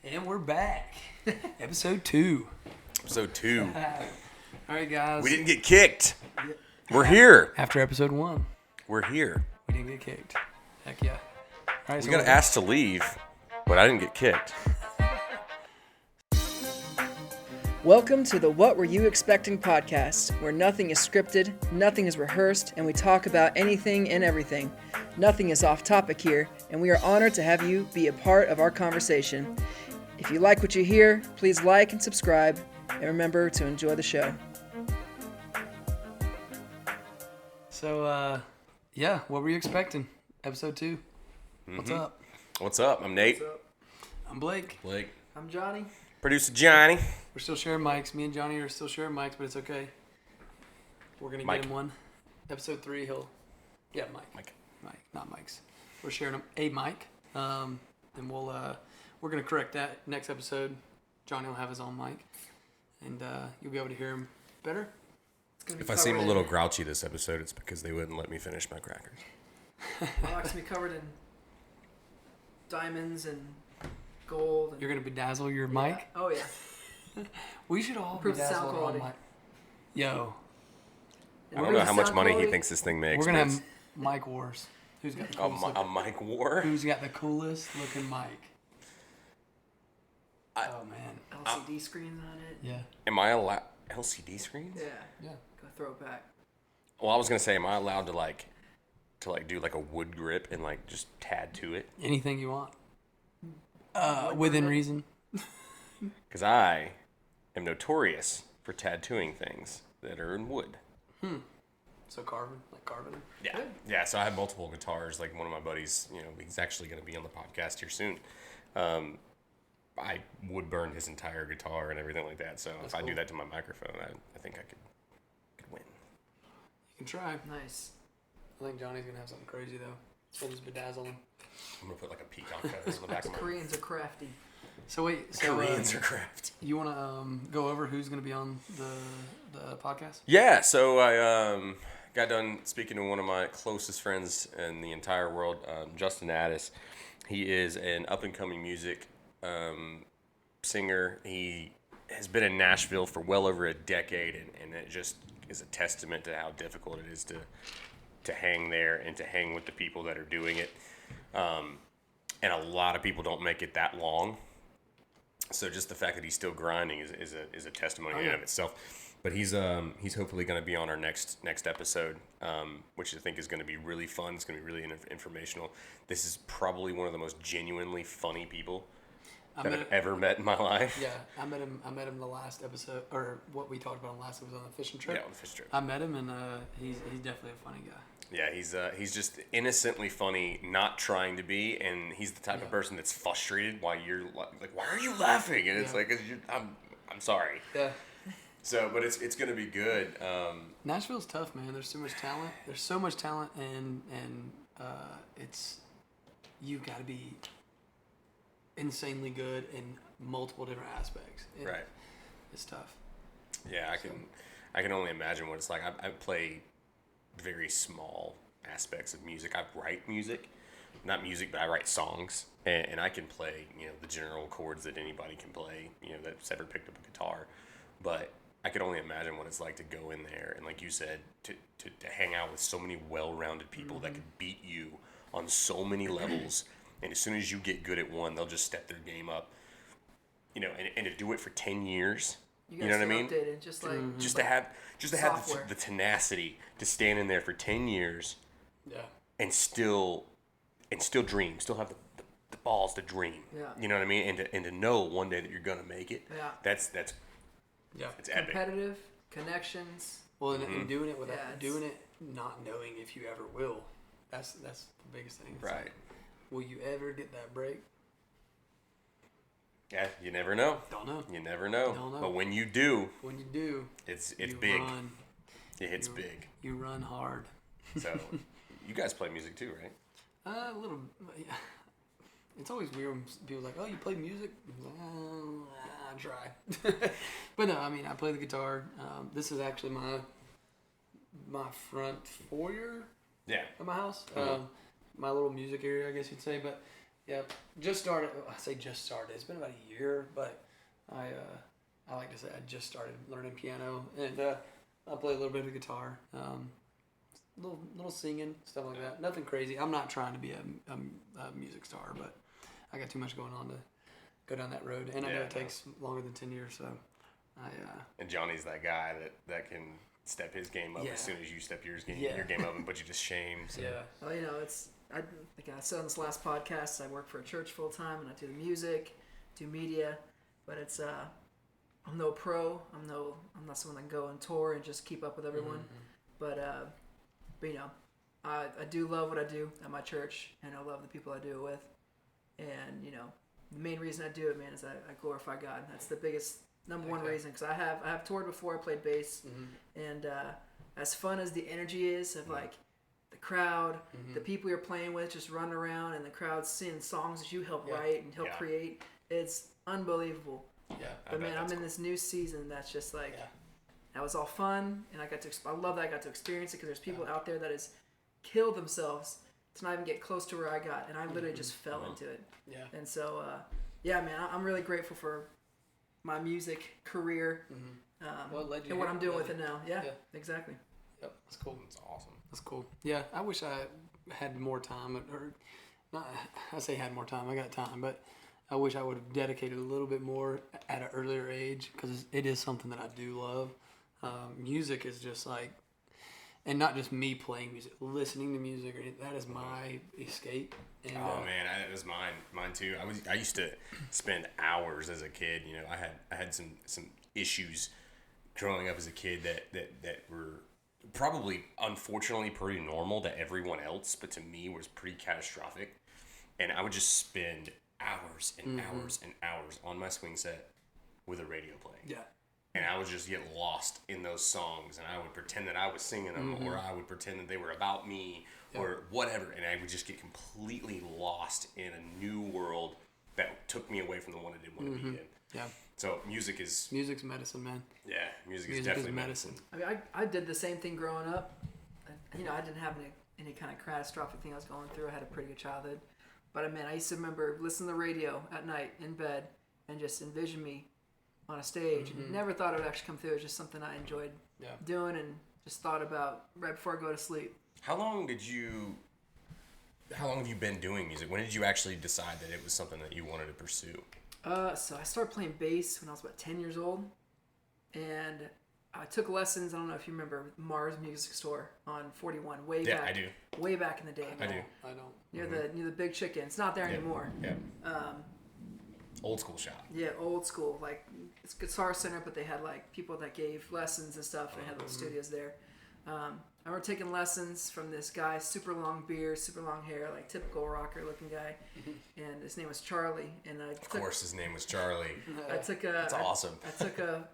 And we're back. Episode 2. Episode 2. All right, guys. We didn't get kicked. We're here. After episode 1, We're here. we didn't get kicked. Heck yeah. All right, We got asked to leave, but I didn't get kicked. Welcome to the What Were You Expecting podcast, where nothing is scripted, nothing is rehearsed, and we talk about anything and everything. Nothing is off topic here, and we are honored to have you be a part of our conversation. If you like what you hear, please like and subscribe, and remember to enjoy the show. So, what were you expecting? Episode 2. What's up? What's up? I'm Nate. I'm Blake. Blake. I'm Johnny. Producer Johnny. We're still sharing mics. Me and Johnny are still sharing mics, but it's okay. We're going to Mike. get him one. Episode 3, he'll... Yeah, Mike. Mike, not mics. We're sharing a mic. And we're going to correct that next episode. Johnny will have his own mic. And you'll be able to hear him better. It's gonna be If I seem a covered little grouchy this episode, it's because they wouldn't let me finish my crackers. My mic's gonna be covered in diamonds and gold. And, You're going to bedazzle your yeah. mic? Oh, yeah. We should all Improve the bedazzle sound our own quality. mic. Yo, I don't know how much money he thinks this thing makes. we're going to but have mic wars. Who's got the it's coolest a mic war. Who's got the coolest looking mic? I- Oh man. LCD screens on it. Yeah. Am I allowed LCD screens? Yeah. Yeah. Go throw it back. Well, I was gonna say, am I allowed to do like a wood grip and like just tattoo it? Anything you want. Within reason. Because I am notorious for tattooing things that are in wood. So carving. Yeah. Yeah, so I have multiple guitars. Like one of my buddies, he's actually going to be on the podcast here soon. I wood burned his entire guitar and everything like that. So if I do cool. that to my microphone, I think I could win. You can try. Nice. I think Johnny's gonna have something crazy though. So just bedazzle him. I'm going to put like a peacock feather on the back of my Koreans are crafty. So wait. So Koreans are crafty. you want to go over who's gonna be on the podcast? Yeah, so I got done speaking to one of my closest friends in the entire world, Justin Addis. He is an up-and-coming music singer. He has been in Nashville for well over a decade, and it just is a testament to how difficult it is to hang there and to hang with the people that are doing it. And a lot of people don't make it that long. So just the fact that he's still grinding is a testimony in and of itself. But he's hopefully going to be on our next episode, which I think is going to be really fun. It's going to be really informational. This is probably one of the most genuinely funny people that I've ever met in my life. Yeah, I met him the last episode, or what we talked about on the last episode on the fishing trip. Yeah, on the fish trip. I met him, and he's definitely a funny guy. Yeah, he's just innocently funny, not trying to be, and he's the type of person that's frustrated why you're like, why are you laughing? And it's like, I'm sorry. Yeah. So, but it's gonna be good. Nashville's tough, man. There's so much talent. And it's you've got to be insanely good in multiple different aspects. Right. It's tough. Yeah, I can only imagine what it's like. I play very small aspects of music. I write music, not music, but I write songs, and I can play the general chords that anybody can play. That's ever picked up a guitar, but I could only imagine what it's like to go in there and, like you said, to hang out with so many well-rounded people that could beat you on so many levels. And as soon as you get good at one, they'll just step their game up. And to do it for 10 years. You know what I mean? Updated, just like Just to have software. the tenacity to stand in there for 10 years Yeah. and still dream, still have the balls to dream. Yeah. You know what I mean? And to know one day that you're gonna make it. Yeah. That's Yeah. it's epic. competitive connections. Well, and doing it without Yeah, doing it, not knowing if you ever will. That's the biggest thing. It's Right. like, will you ever get that break? Yeah, you never know. Don't know. You never know. Don't know. But when you do, When you do, it's you big. Run, It hits you- big. You run hard. So you guys play music too, right? A little. Yeah. It's always weird when people are like, "Oh, you play music?" I'm like, I try. But no, I mean, I play the guitar. This is actually my front foyer Yeah. at my house. Mhm. My little music area, I guess you'd say. But Yep. Just started. I say just started. It's been about a year, but I like to say I just started learning piano, and I play a little bit of guitar, little singing, stuff like that. Nothing crazy. I'm not trying to be a music star, but I got too much going on to go down that road, and I know it takes longer than 10 years. So And Johnny's that guy that can step his game up as soon as you step your game up and put you to shame. So. Yeah. Well, like I said on this last podcast, I work for a church full time, and I do the music, do media, but it's I'm no pro. I'm not someone that can go on tour and just keep up with everyone. Mm-hmm. But I do love what I do at my church, and I love the people I do it with. And the main reason I do it, man, is I glorify God. That's the biggest number one reason. Because I have toured before. I played bass, and as fun as the energy is of like the crowd, the people you're playing with, just running around, and the crowd singing songs that you help write and help create, it's unbelievable. Yeah. But man, I'm in this new season that's just like that was all fun, and I love that I got to experience it because there's people out there that has killed themselves to not even get close to where I got, and I literally just fell into it. Yeah. And so, man, I'm really grateful for my music career, and what I'm doing with it now. Yeah, exactly. Yep, that's cool. That's awesome. That's cool. Yeah, I wish I had more time, or not. I say had more time. I got time, but I wish I would have dedicated a little bit more at an earlier age because it is something that I do love. Music is just like, and not just me playing music, listening to music. That is my escape. And, man, it was mine too. I used to spend hours as a kid. I had some issues growing up as a kid that were probably unfortunately pretty normal to everyone else, but to me was pretty catastrophic. And I would just spend hours and hours and hours on my swing set with a radio playing. Yeah. And I would just get lost in those songs, and I would pretend that I was singing them, or I would pretend that they were about me, or whatever, and I would just get completely lost in a new world that took me away from the one I didn't want to be in. Yeah. So music's medicine, man. Yeah, music is definitely medicine. I mean, I did the same thing growing up. I didn't have any kind of catastrophic thing I was going through. I had a pretty good childhood. But I used to remember listening to the radio at night in bed and just envision me on a stage. And never thought it would actually come through. It was just something I enjoyed doing and just thought about right before I go to sleep. How long have you been doing music? When did you actually decide that it was something that you wanted to pursue? So I started playing bass when I was about 10 years old. And I took lessons. I don't know if you remember Mars Music Store on 41 way back. Yeah, I do. Way back in the day. I do. I don't. Near the Big Chicken. It's not there anymore. Yeah. Old school shop. Yeah, old school. Like it's Guitar Center, but they had like people that gave lessons and stuff. They had little studios there. I remember taking lessons from this guy, super long beard, super long hair, like typical rocker looking guy, and his name was Charlie. And of course, his name was Charlie. That's awesome. I took a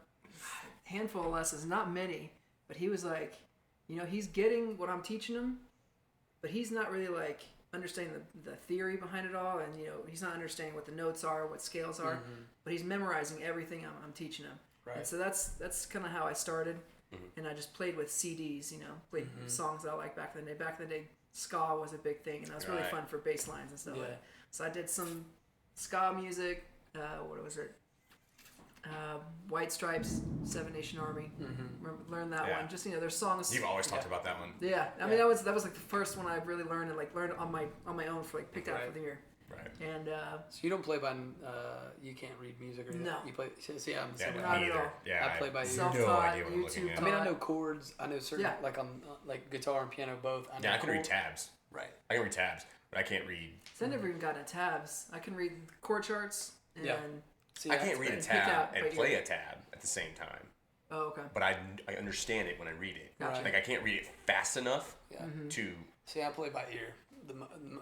handful of lessons, not many, but he was like, he's getting what I'm teaching him, but he's not really like understanding the theory behind it all, and he's not understanding what the notes are, what scales are, but he's memorizing everything I'm teaching him. Right. And so that's kind of how I started, and I just played with CDs, played songs that I liked back in the day. Back in the day, ska was a big thing, and that was really fun for bass lines and stuff like that. So I did some ska music. What was it? White Stripes, Seven Nation Army. Learned that one. Just there's songs. You've always talked about that one. Yeah, I mean that was like the first one I really learned and learned on my own for picked out for the year. Right. And so you don't play by you can't read music or anything. No. You play. See, I'm not at all. Yeah, I play by ear. No idea what I'm looking at. I mean, I know chords. I know certain like on like guitar and piano both. I can read tabs. Right. I can read tabs, but I can't read. So I never even got into tabs. I can read chord charts and. See, I can't read a tab and play a tab at the same time. Oh, okay. But I understand it when I read it. Gotcha. Like I can't read it fast enough to. See, I play by ear.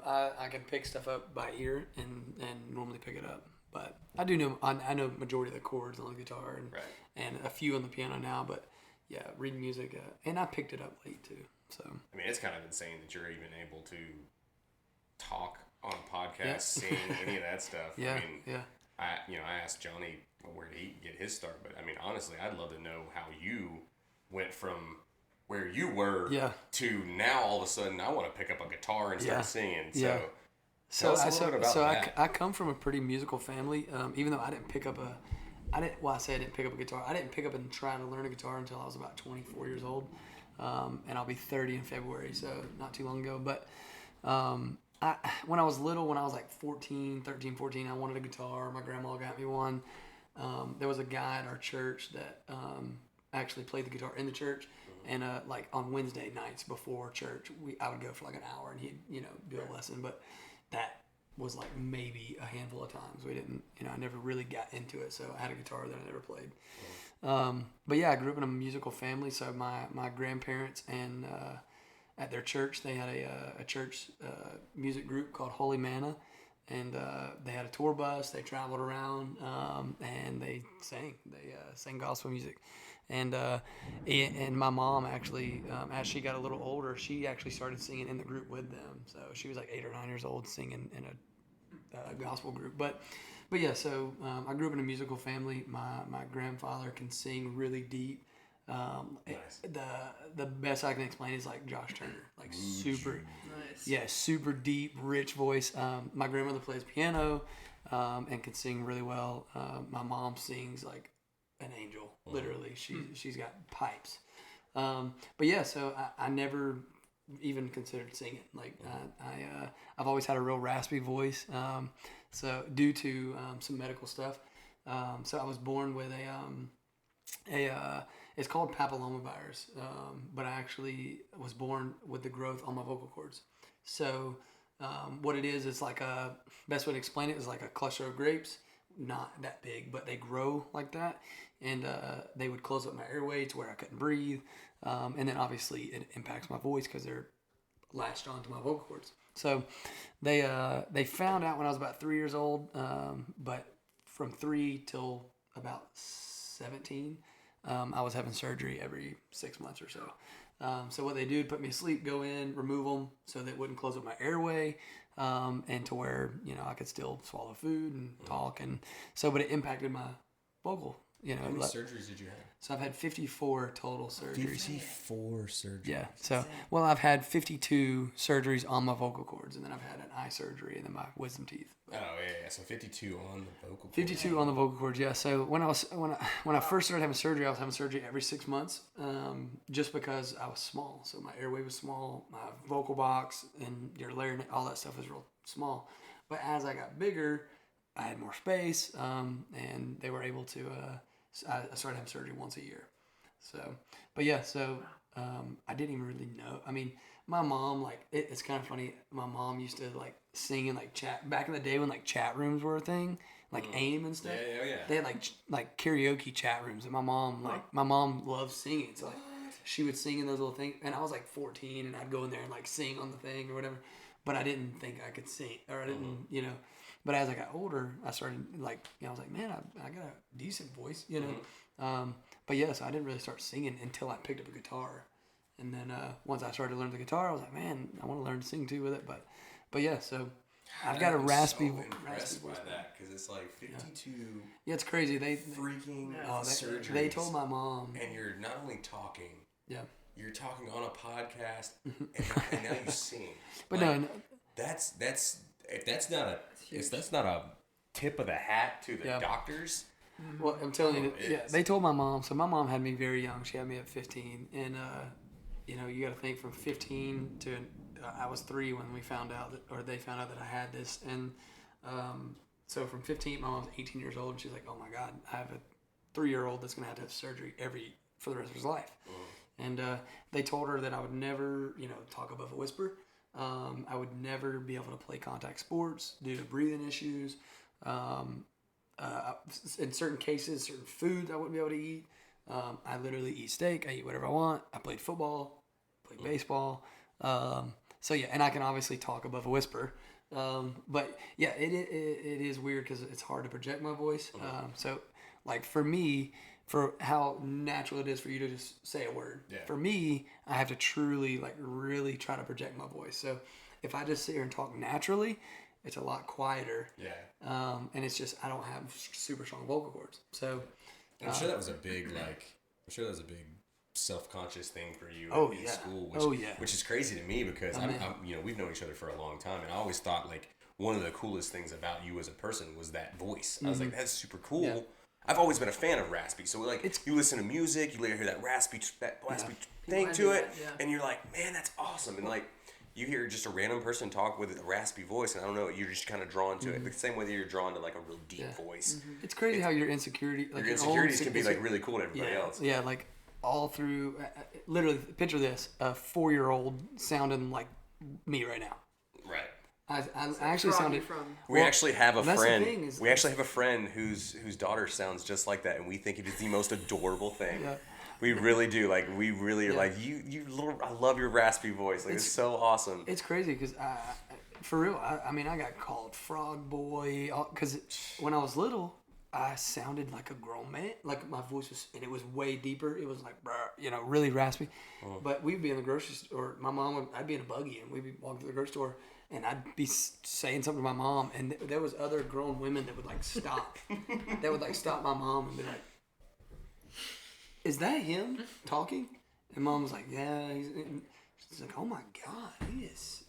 I can pick stuff up by ear and normally pick it up. But I do know I know majority of the chords on the guitar and a few on the piano now. But yeah, reading music and I picked it up late too. So I mean, it's kind of insane that you're even able to talk on podcasts, sing any of that stuff. Yeah. I mean, I asked Johnny where did he get his start, but I mean, honestly, I'd love to know how you went from where you were to now all of a sudden I want to pick up a guitar and start singing. So Tell us a little bit about that. I come from a pretty musical family. Even though I didn't pick up I didn't pick up a guitar. I didn't pick up and try to learn a guitar until I was about 24 years old, and I'll be 30 in February, so not too long ago. But when I was little, when I was like 13, 14, I wanted a guitar. My grandma got me one. There was a guy at our church that actually played the guitar in the church, and like on Wednesday nights before church, I would go for like an hour, and he'd do a lesson. But that was like maybe a handful of times. We didn't, I never really got into it. So I had a guitar that I never played. But yeah, I grew up in a musical family. So my grandparents and at their church, they had a church music group called Holy Manna. And they had a tour bus. They traveled around and they sang. They sang gospel music. And my mom actually, as she got a little older, she actually started singing in the group with them. So she was like 8 or 9 years old singing in a gospel group. But yeah, so I grew up in a musical family. My grandfather can sing really deep. Nice. The best I can explain is like Josh Turner, like super, Nice. yeah, super deep, rich voice. My grandmother plays piano and can sing really well. My mom sings like an angel, literally. She's got pipes. But yeah, so I never even considered singing. Like I've always had a real raspy voice. So due to some medical stuff, so I was born with it's called papillomavirus, but I actually was born with the growth on my vocal cords. So what it is, it's like best way to explain it is like a cluster of grapes, not that big, but they grow like that, and they would close up my airway to where I couldn't breathe, and then obviously it impacts my voice because they're latched onto my vocal cords. So they found out when I was about 3 years old, but from 3 till about 17. I was having surgery every 6 months or so. So what they do, put me to sleep, go in, remove them so that it wouldn't close up my airway, and to where, I could still swallow food and talk. And so, but it impacted my vocal, How many surgeries did you have? So I've had 54 total surgeries. 54 surgeries. Yeah. So, well, I've had 52 surgeries on my vocal cords, and then I've had an eye surgery and then my wisdom teeth. Oh yeah. So 52 on the vocal cords. 52 on the vocal cords, yeah. So when I first started having surgery, I was having surgery every 6 months, just because I was small. So my airway was small, my vocal box and your larynx, all that stuff was real small. But as I got bigger, I had more space, and they were able to. I started having surgery once a year. So, but yeah, so I didn't even really know. I mean, my mom, like, it's kind of funny. My mom used to like sing in like chat back in the day when like chat rooms were a thing, like AIM and stuff. Yeah. They had like karaoke chat rooms, and my mom loved singing. So like she would sing in those little things, and I was like 14, and I'd go in there and like sing on the thing or whatever. But I didn't think I could sing, or I didn't, But as I got older, I started I was like, man, I got a decent voice, But yes, I didn't really start singing until I picked up a guitar, and then once I started to learn the guitar, I was like, man, I want to learn to sing too with it. But yeah, so I've got a raspy. I'm so impressed by that because it's like 52. Yeah, it's crazy. They freaking surgeries. They told my mom, and you're not only talking. Yeah. You're talking on a podcast, and now you sing. But like, no, that's if that's not a tip of the hat to the doctors. Well, I'm telling you, they told my mom. So my mom had me very young. She had me at 15, and you got to think from 15 to I was 3 when they found out that I had this, and so from 15, my mom's 18 years old, and she's like, "Oh my God, I have a 3-year-old that's gonna have to have surgery for the rest of his life." And they told her that I would never, talk above a whisper. I would never be able to play contact sports due to breathing issues. In certain cases, certain foods I wouldn't be able to eat. I literally eat steak. I eat whatever I want. I played football, played baseball. So yeah, and I can obviously talk above a whisper. But yeah, it is weird because it's hard to project my voice. So like for me, for how natural it is for you to just say a word. Yeah. For me, I have to truly really try to project my voice. So if I just sit here and talk naturally, it's a lot quieter. Yeah. And it's just, I don't have super strong vocal cords. So I'm sure that was a big self-conscious thing for you in school, which is crazy to me because I'm we've known each other for a long time, and I always thought like one of the coolest things about you as a person was that voice. I was like, that's super cool. Yeah. I've always been a fan of raspy. So like, you listen to music, you later hear that raspy thing to it, and you're like, man, that's awesome. And like, you hear just a random person talk with a raspy voice, and I don't know, you're just kind of drawn to it. The same way that you're drawn to like a real deep voice. It's crazy how your insecurities can be like really cool to everybody else. Yeah, like all through, literally, picture this: a 4-year-old sounding like me right now. Right. I actually sounded. We actually have a friend. We actually have a friend whose daughter sounds just like that, and we think it is the most adorable thing. Yeah. We really do. Like, we really are like, I love your raspy voice. Like, it's so awesome. It's crazy because, for real, I mean, I got called Frog Boy because when I was little, I sounded like a grown man. Like, my voice was, and it was way deeper. It was like, really raspy. But we'd be in the grocery store. My mom I'd be in a buggy, and we'd be walking to the grocery store, and I'd be saying something to my mom, and there was other grown women that would, like, stop. They would, like, stop my mom and be like, is that him talking? And Mom was like, yeah. She's like, oh my God, he is.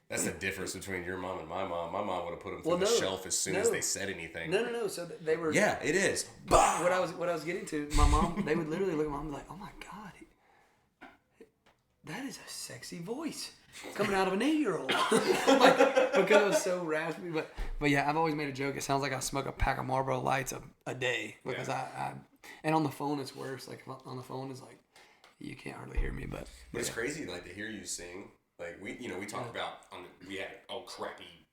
That's the difference between your mom and my mom. My mom would have put them through the shelf as soon as they said anything. No. So they were. Yeah, it is. What I was getting to, my mom, they would literally look at Mom and be like, oh my God, that is a sexy voice coming out of an 8-year-old. Like, because it was so raspy. But yeah, I've always made a joke. It sounds like I smoke a pack of Marlboro Lights a day because and on the phone it's worse. Like on the phone it's like you can't hardly hear me. But it's crazy like to hear you sing. Like we talked about we had a crappy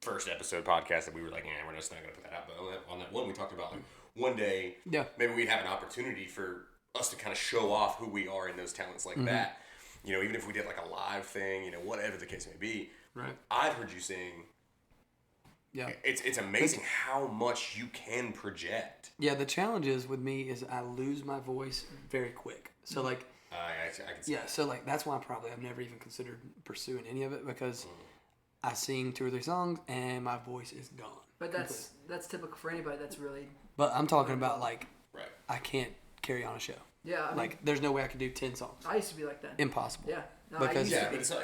first episode podcast that we were like, we're just not gonna put that out. But on that one we talked about like one day, maybe we'd have an opportunity for us to kind of show off who we are in those talents like that. Even if we did like a live thing, whatever the case may be. Right. I've heard you sing. Yeah. It's amazing how much you can project. Yeah, the challenge is with me is I lose my voice very quick. So like I can see that. So like that's why I've never even considered pursuing any of it because I sing 2 or 3 songs and my voice is gone. But that's typical for anybody that's really. But I'm talking about like I can't carry on a show. Yeah. Like there's no way I could do 10 songs. I used to be like that. Impossible. Yeah. No, because but it's not,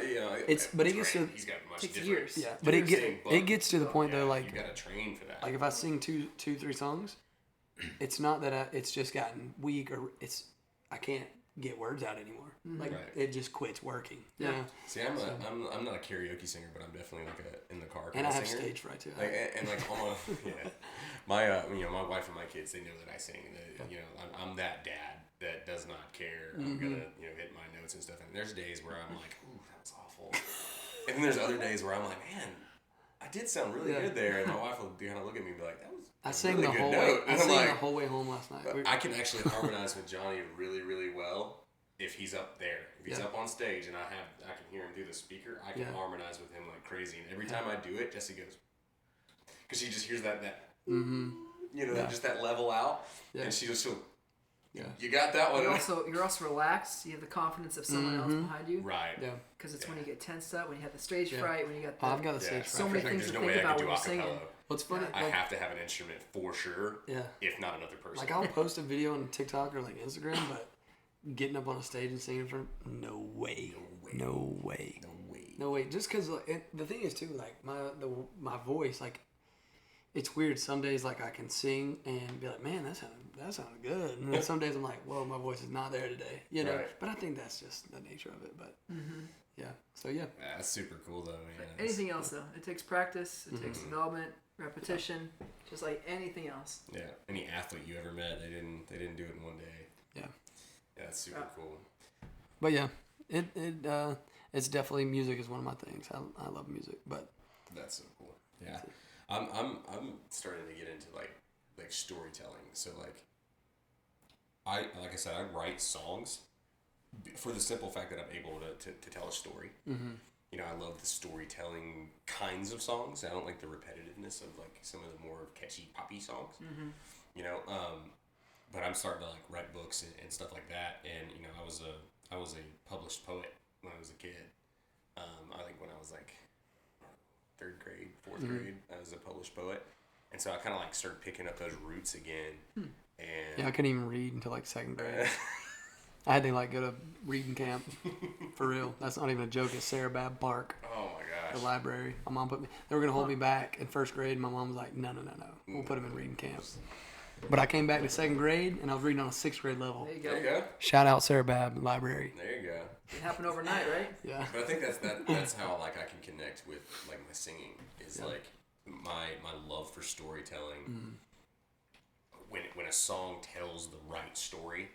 but it gets to he's got much different. years. Yeah, but it gets to the point though, like you gotta train for that. Like if I sing 3 songs, it's not that it's just gotten weak or I can't get words out anymore. Like it just quits working. Yeah. See, I'm not a karaoke singer, but I'm definitely like a in the car kind and of I have singer. stage fright too. Like and like almost my my wife and my kids, they know that I sing. I'm that dad that does not care. I'm gonna hit my notes and stuff. And there's days where I'm like, ooh, that's awful. And then there's other days where I'm like, man, I did sound really good there. And my wife will kind of look at me and be like, that was I sang really the good whole note. way. I sang the whole way home last night. I can actually harmonize with Johnny really, really well if he's up there. If he's up on stage and I can hear him through the speaker, I can harmonize with him like crazy. And every time I do it, Jesse goes, because she just hears that just that level out, and she just feels. Yeah. You got that one. You're also relaxed. You have the confidence of someone else behind you. Right. Yeah. Because it's when you get tensed up, when you have the stage fright, when you got. I've got the stage fright. So many things to think about when you're singing. What's funny? I have to have an instrument for sure. Yeah. If not another person. Like I'll post a video on TikTok or like Instagram, but getting up on a stage and singing in front, no way. Just because the thing is too, like my voice, like. It's weird. Some days, like, I can sing and be like, man, that sounded good. And then some days I'm like, whoa, my voice is not there today. Right. But I think that's just the nature of it. But, yeah. So, yeah. That's super cool, though. Man. Anything else, though? It takes practice. It takes development, repetition, just like anything else. Yeah. Any athlete you ever met, they didn't do it in one day. Yeah. Yeah, that's super cool. But, yeah, it's definitely music is one of my things. I love music, but. That's so cool. Yeah. I'm starting to get into like storytelling. So like I said, I write songs for the simple fact that I'm able to tell a story. I love the storytelling kinds of songs. I don't like the repetitiveness of like some of the more catchy poppy songs. But I'm starting to like write books and stuff like that. And I was a published poet when I was a kid. I think when I was like 3rd grade, 4th grade, I was a published poet. And so I kind of like started picking up those roots again. And yeah, I couldn't even read until like 2nd grade. I had to like go to reading camp for real. That's not even a joke at Sarah Babb Park. Oh my the library. My mom put me. They were gonna hold me back in first grade. My mom was like, no. We'll put him in reading camps. But I came back to second grade and I was reading on a 6th grade level. There you go. There you go. Shout out Sarah Babb Library. There you go. It happened overnight, right? Yeah. But I think that's how like I can connect with like my singing is like my love for storytelling. When a song tells the right story,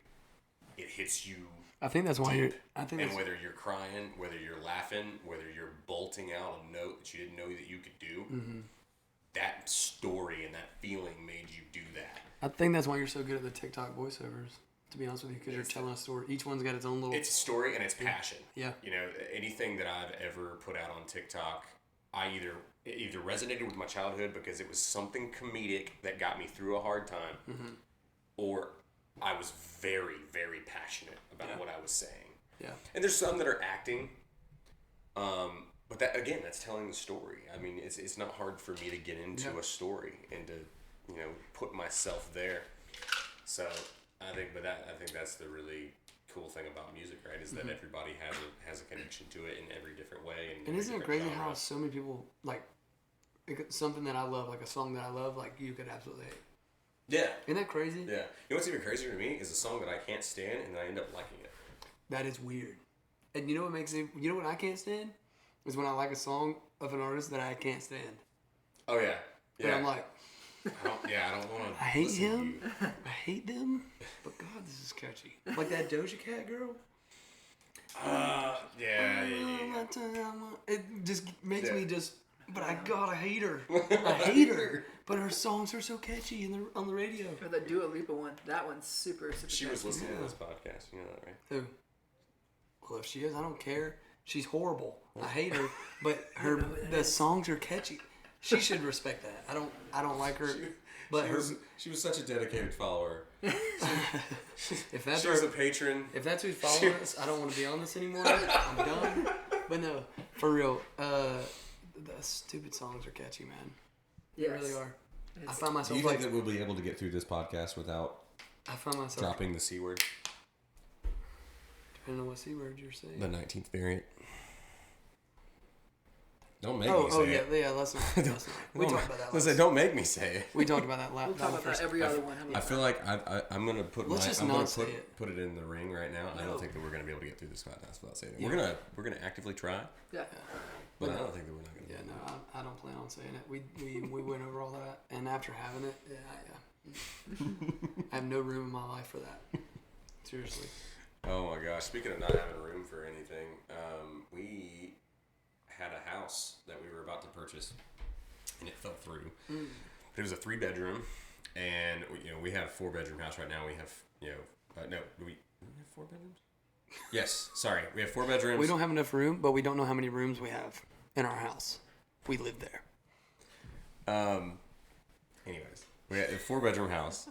it hits you. I think that's why deep. you're. Whether you're crying, whether you're laughing, whether you're bolting out a note that you didn't know that you could do, that story and that feeling made you do that. I think that's why you're so good at the TikTok voiceovers. To be honest with you, because you're telling a story. Each one's got its own little. It's a story and it's passion. Yeah. You know, anything that I've ever put out on TikTok, it either resonated with my childhood because it was something comedic that got me through a hard time, or I was very, very passionate about what I was saying. Yeah. And there's some that are acting, but that again, that's telling the story. I mean, it's not hard for me to get into a story and to put myself there. So I think that's the really cool thing about music, right? Is that everybody has a connection to it in every different way. And isn't it crazy how genre. so many people like something that I love, like a song that I love, like you could absolutely hate. Yeah. Isn't that crazy? Yeah. You know what's even crazier to me is a song that I can't stand and then I end up liking it. That is weird. And you know what makes it? You know what I can't stand is when I like a song of an artist that I can't stand. Oh yeah. But Yeah. I'm like, I don't want to. I hate him. I hate them. But God, this is catchy. Like that Doja Cat girl. Yeah. It just makes me just. But I hate her. I hate her. But her songs are so catchy on the radio. Or the Dua Lipa one. That one's super She was catchy. listening to this podcast. You know that, right? Who? Well, if she is, I don't care. She's horrible. I hate her. But the songs are catchy. She should respect that. I don't like her. She was such a dedicated follower. If that's She was a patron. If that's who's following us, I don't want to be on this anymore. I'm done. But no, for real, the stupid songs are catchy, man. They Yes. really are. I find Do you myself think like that we'll be able to get through this podcast without I find myself dropping the C word? depending on what C word you're saying. The 19th variant. Don't make me say it. yeah. Let's not. We talked about that. Listen, don't make me say it. We talked about that last. We'll talk about that every other one. How many I feel like I'm gonna put Let's just I'm gonna not say it. put it in the ring right now. I No. don't think that we're gonna be able to get through this podcast without saying it. Yeah. We're gonna actively try, Yeah. but I don't think that we're not gonna. Yeah, no, I don't plan on saying it. We went over all that, and after having it, yeah. I have no room in my life for that. Seriously. Oh my gosh! Speaking of not having room for anything, we had a house that we were about to purchase, and it fell through. It was a 3-bedroom, and we have a 4-bedroom house right now. We have no, we have 4 bedrooms. Yes, sorry, we have 4 bedrooms. We don't have enough room, but we don't know how many rooms we have in our house. We live there. Anyways, we had a 4-bedroom house.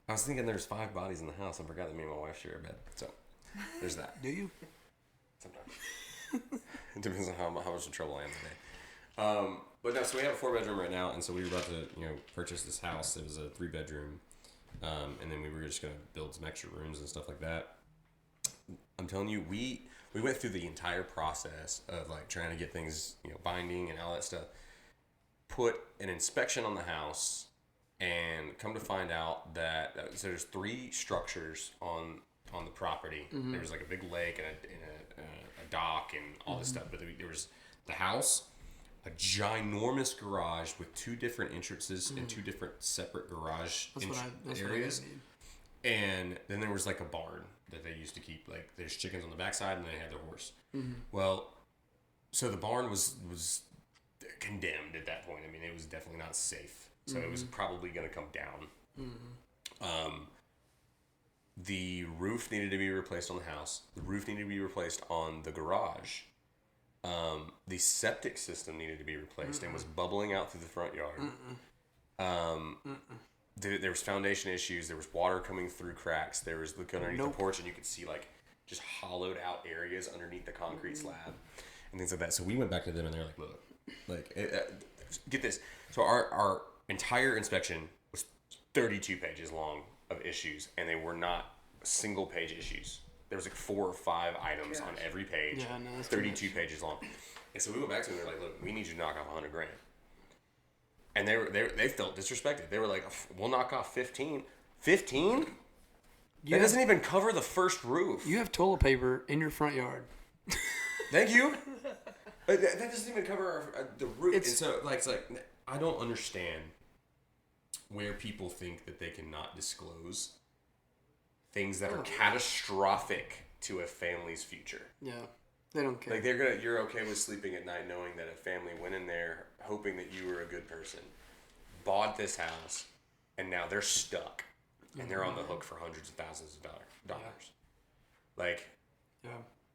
I was thinking there's 5 bodies in the house. I forgot that me and my wife share a bed. So there's that. Do you? Sometimes. It depends on how much in trouble I am today. But no, so we have a 4-bedroom right now, and so we were about to purchase this house. It was a 3-bedroom, and then we were just gonna build some extra rooms and stuff like that. I'm telling you, we went through the entire process of like trying to get things binding and all that stuff. Put an inspection on the house, and come to find out that so there's 3 structures on the property. There was like a big lake and a dock and all this stuff. But there was the house, a ginormous garage with 2 different entrances and 2 different separate garage areas. And then there was like a barn that they used to keep, like there's chickens on the backside and they had their horse. Well, so the barn was condemned at that point. I mean, it was definitely not safe. So it was probably going to come down. The roof needed to be replaced on the house. The roof needed to be replaced on the garage. The septic system needed to be replaced and was bubbling out through the front yard. There was foundation issues. There was water coming through cracks. There was look underneath the porch, and you could see like just hollowed out areas underneath the concrete slab and things like that. So we went back to them, and they're like, "Look, get this." So our entire inspection was 32 pages long of issues, and they were not single page issues. There was like 4 or 5 items on every page. Yeah, no, that's 32 pages long. And so we went back to them and they're like, look, we need you to knock off $100,000. And they felt disrespected. They were like, we'll knock off 15. 15? That doesn't even cover the first roof. You have toilet paper in your front yard. Thank you. That doesn't even cover the roof. It's so it's like I don't understand where people think that they cannot disclose things that are catastrophic to a family's future. Yeah, they don't care. Like you're okay with sleeping at night knowing that a family went in there hoping that you were a good person, bought this house, and now they're stuck, and they're on the hook for hundreds of thousands of dollars. Yeah. Like, yeah,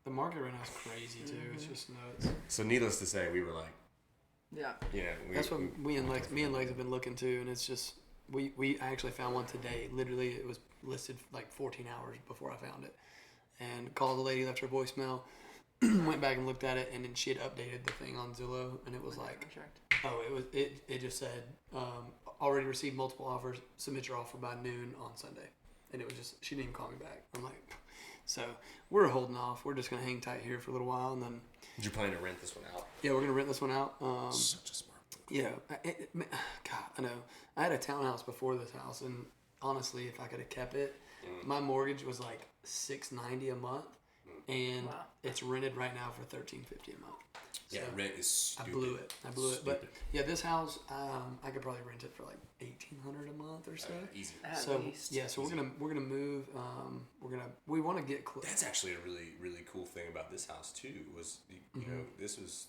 the market right now is crazy too. It's just nuts. So needless to say, we were like, yeah, that's what me and Legs have been looking to, and it's just we actually found one today. Literally, it was listed like 14 hours before I found it, and called the lady, left her voicemail. Went back and looked at it, and then she had updated the thing on Zillow, and it was like, it just said, already received multiple offers, submit your offer by noon on Sunday, and it was just, she didn't even call me back. I'm like, so we're holding off. We're just gonna hang tight here for a little while, and then. Did you plan to rent this one out? Yeah, we're gonna rent this one out. Such a smart move. Yeah, God, I know. I had a townhouse before this house, and honestly, if I could have kept it, my mortgage was like $690 a month. And it's rented right now for $13.50 a month. So yeah, rent is stupid. I blew it. But yeah, this house, I could probably rent it for like $1,800 a month or so. Easy. So yeah, so we're gonna move. We want to get close. That's actually a really really cool thing about this house too. Was you know this was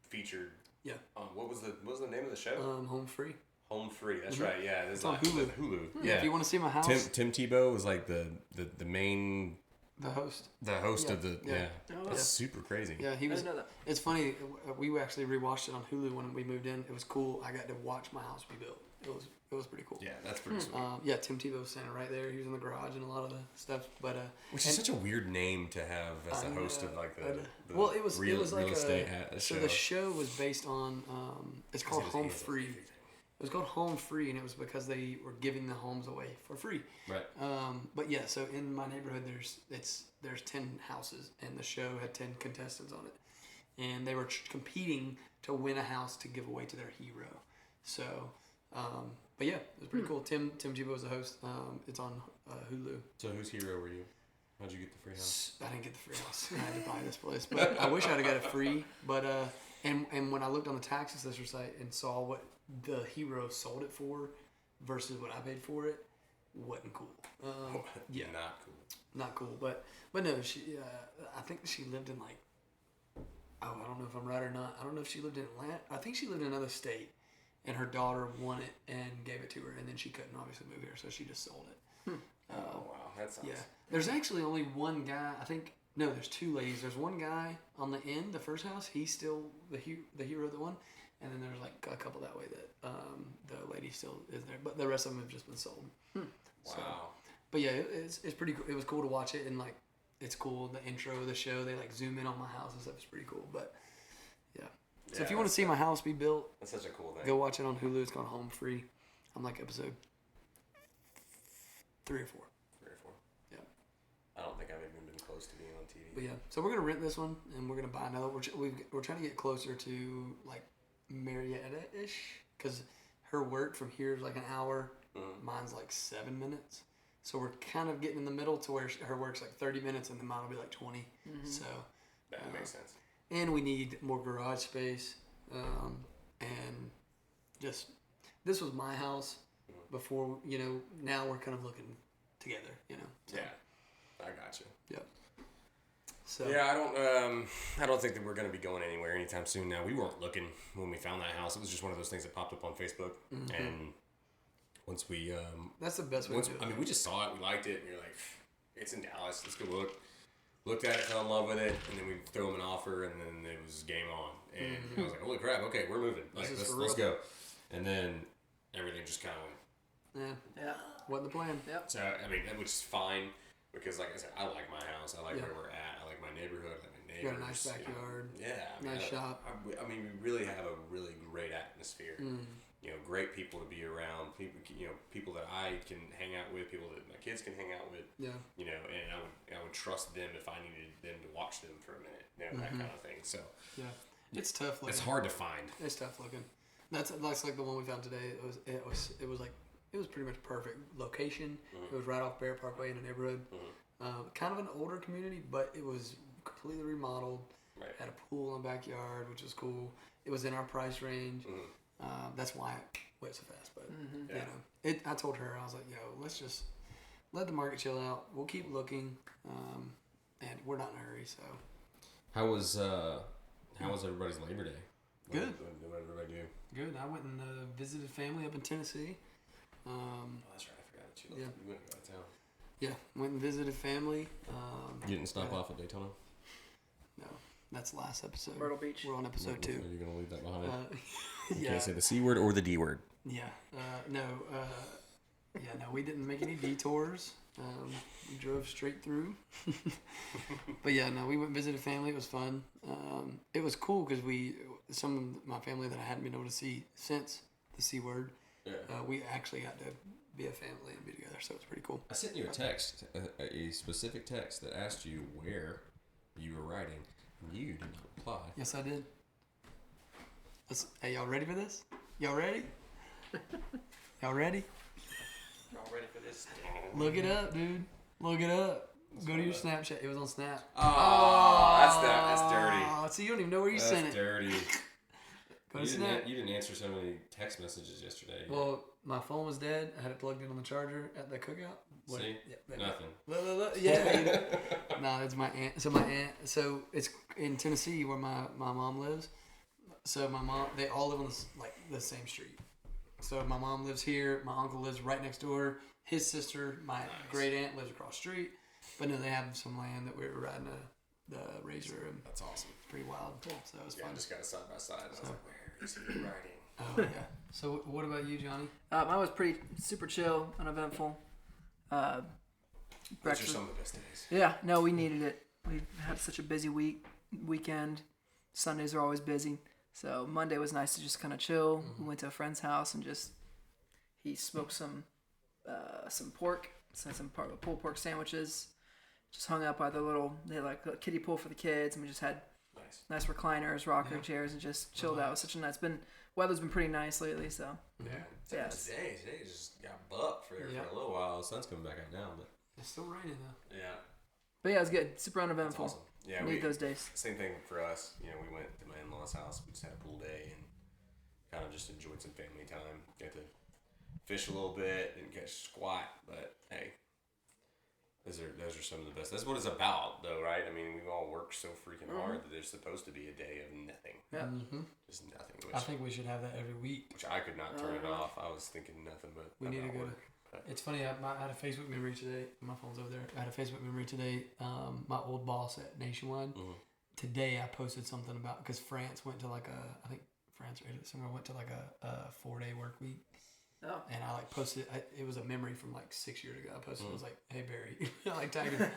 featured. Yeah. What was the name of the show? Home Free. Home Free. That's right. Yeah. It's on Hulu. Hulu. Yeah. If you want to see my house. Tim Tebow was like the main. The host. The host of the That's super crazy. Yeah, he was. I didn't know that. It's funny. We actually rewatched it on Hulu when we moved in. It was cool. I got to watch my house be built. It was pretty cool. Yeah, that's pretty sweet. Yeah, Tim Tebow was standing right there. He was in the garage and a lot of the stuff. But which is such a weird name to have as a host of like the well, it was real like estate so show. the show was based on it's called Home Free. It was called Home Free, and it was because they were giving the homes away for free. Right. But yeah, so in my neighborhood, there's 10 houses, and the show had 10 contestants on it, and they were competing to win a house to give away to their hero. So, but yeah, it was pretty cool. Tim Tebow was the host. It's on Hulu. So whose hero were you? How'd you get the free house? I didn't get the free house. I had to buy this place, but I wish I'd have got it free. But and when I looked on the tax assessor site and saw what the hero sold it for versus what I paid for it, wasn't cool. Yeah, not cool. But no, she. I think she lived in like. Oh, I don't know if I'm right or not. I don't know if she lived in Atlanta. I think she lived in another state, and her daughter won it and gave it to her, and then she couldn't obviously move here, so she just sold it. Oh wow, that sounds. Yeah, there's actually only one guy. I think no, there's 2 ladies. There's one guy on the end, the first house. He's still the hero that won. And then there's like a couple that way that the lady still is there, but the rest of them have just been sold. Wow. So, but yeah, it's pretty cool. It was cool to watch it, and like it's cool. The intro of the show, they like zoom in on my house and stuff. It's pretty cool. But yeah. So if you want to see my house be built, that's such a cool thing. Go watch it on Hulu. It's called Home Free. I'm like episode 3 or 4. 3 or 4. Yeah. I don't think I've even been close to being on TV. But yeah, so we're gonna rent this one, and we're gonna buy another. We're trying to get closer to like Marietta-ish, because her work from here is like an hour. Mine's like 7 minutes. So we're kind of getting in the middle to where her work's like 30 minutes and then mine will be like 20. So that makes sense. And we need more garage space. And just, this was my house before, now we're kind of looking together, So, yeah, I got you. Yep. So yeah, I don't think that we're going to be going anywhere anytime soon. Now, we weren't looking when we found that house. It was just one of those things that popped up on Facebook, and once we that's the best way to do it. I mean, we just saw it, we liked it, and we were like, it's in Dallas, let's go look. Looked at it, fell in love with it, and then we threw him an offer, and then it was game on. And I was like, holy crap, okay, we're moving. Like, let's go. And then everything just kind of went. Yeah. Wasn't the plan. Yep. So, I mean, which is fine, because like I said, I like my house. I like where we're at. I like my neighborhood. I like my neighbors. You got a nice backyard. Yeah. Nice shop. I mean, we really have a really great atmosphere. great people to be around. People that I can hang out with, people that my kids can hang out with. Yeah. And I would trust them if I needed them to watch them for a minute. That kind of thing. So yeah, it's tough. It's hard to find. It's tough looking. That's like the one we found today. It was pretty much perfect location. It was right off Bear Parkway in a neighborhood. Kind of an older community, but it was completely remodeled. Right. Had a pool in the backyard, which was cool. It was in our price range. That's why it went so fast. But I told her, I was like, let's just let the market chill out. We'll keep looking, and we're not in a hurry. So how was everybody's Labor Day? Good. What did everybody do? Good. I went and visited family up in Tennessee. Oh, that's right. I forgot that you went out of town. Yeah, went and visited family. You didn't stop off at Daytona? No, that's the last episode. Myrtle Beach. We're on episode 2. Are you going to leave that behind? You can't say the C word or the D word. Yeah. No, we didn't make any detours. We drove straight through. But yeah, no, we went and visited family. It was fun. It was cool because some of my family that I hadn't been able to see since the C word, we actually got to be a family and be together, so it was pretty cool. I sent you a text, a specific text that asked you where you were riding, and you did not reply. Yes, I did. Hey, y'all ready for this? Y'all ready? Y'all ready? Y'all ready for this? Look it up, dude. Look it up. Go to your Snapchat. It was on Snap. Oh, that's dirty. Oh, so you don't even know where you sent it. That's dirty. Go to Snap. You didn't answer so many text messages yesterday. Well, my phone was dead. I had it plugged in on the charger at the cookout. What? See? Yeah, Nothing. Look. Yeah. No, it's my aunt. So it's in Tennessee where my mom lives. So my mom, they all live on the same street. So my mom lives here. My uncle lives right next door. His sister, my great aunt, lives across the street. But no, they have some land that we were riding the Razor, and That's awesome. it's pretty wild. So it was fun. I just got it side by side. I was like, where is he riding? Oh yeah. So what about you, Johnny? Mine was pretty super chill, uneventful. Those are Breakfast. some of the best days. Yeah, no, we needed it. We had such a busy weekend. Sundays are always busy. So Monday was nice to just kind of chill. We went to a friend's house and he smoked some pork, some pulled pork sandwiches. Just hung out by they had like a kiddie pool for the kids, and we just had nice recliners, rocker chairs, and just chilled out. It was such a nice. Weather's been pretty nice lately, so Today just got bucked for a little while. The sun's coming back out now, but It's still raining though. Yeah. But yeah, it was good. Super uneventful. That's awesome. Yeah, Need those days. Same thing for us. We went to my in-laws' house. We just had a pool day and kind of just enjoyed some family time. Got to fish a little bit, didn't catch squat, but hey, those are some of the best. That's what it's about, though, right? I mean, we've all worked so freaking hard that there's supposed to be a day of nothing. Yeah. Just nothing. I think we should have that every week. Which I could not turn it off. I was thinking nothing but We need to go. work. It's funny. I had a Facebook memory today. My phone's over there. I had a Facebook memory today. My old boss at Nationwide. Today I posted something about because France went to I think France or somewhere went to a 4-day work week. Oh. And I posted it was a memory from 6 years ago. I posted it was like, hey Barry, I tagged him.